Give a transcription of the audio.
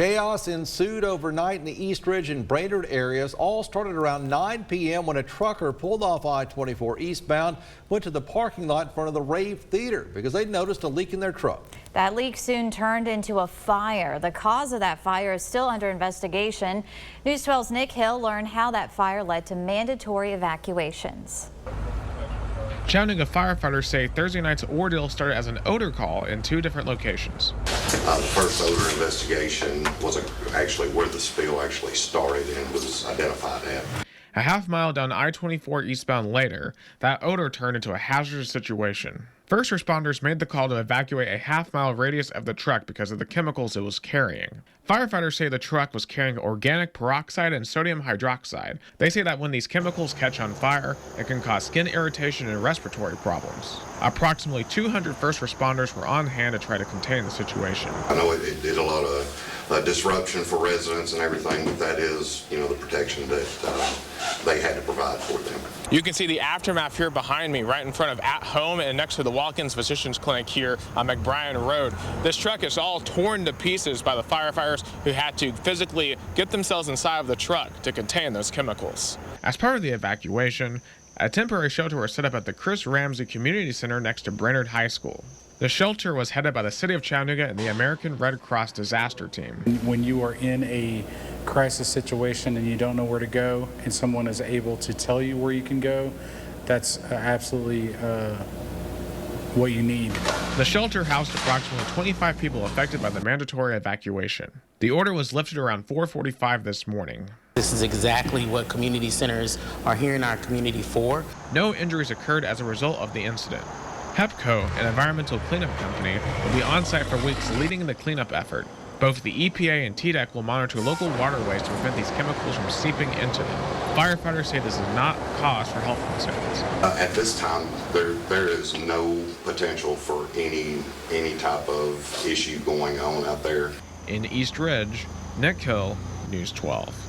Chaos ensued overnight in the East Ridge and Brainerd areas. All started around 9 p.m. when a trucker pulled off I-24 eastbound, went to the parking lot in front of the Rave Theater because they noticed a leak in their truck. That leak soon turned into a fire. The cause of that fire is still under investigation. News 12's Nick Hill learned how that fire led to mandatory evacuations. Chattanooga firefighters say Thursday night's ordeal started as an odor call in two different locations. The first odor investigation was actually where the spill actually started and was identified at. A half-mile down I-24 eastbound later, that odor turned into a hazardous situation. First responders made the call to evacuate a half-mile radius of the truck because of the chemicals it was carrying. Firefighters say the truck was carrying organic peroxide and sodium hydroxide. They say that when these chemicals catch on fire, it can cause skin irritation and respiratory problems. Approximately 200 first responders were on hand to try to contain the situation. I know it did a lot of disruption for residents and everything, but that is, the protection that they had to provide for them. You can see the aftermath here behind me, right in front of At Home and next to the Walk-ins Physicians Clinic here on McBrien Road. This truck is all torn to pieces by the firefighters who had to physically get themselves inside of the truck to contain those chemicals. As part of the evacuation, a temporary shelter was set up at the Chris Ramsey Community Center next to Brainerd High School. The shelter was headed by the City of Chattanooga and the American Red Cross Disaster Team. When you are in a crisis situation and you don't know where to go and someone is able to tell you where you can go, that's absolutely what you need. The shelter housed approximately 25 people affected by the mandatory evacuation. The order was lifted around 4:45 this morning. This is exactly what community centers are here in our community for. No injuries occurred as a result of the incident. HEPCO, an environmental cleanup company, will be on site for weeks leading the cleanup effort. Both the EPA and TDEC will monitor local waterways to prevent these chemicals from seeping into them. Firefighters say this is not cause for health concerns. At this time, there is no potential for any type of issue going on out there. In East Ridge, Nick Hill, News 12.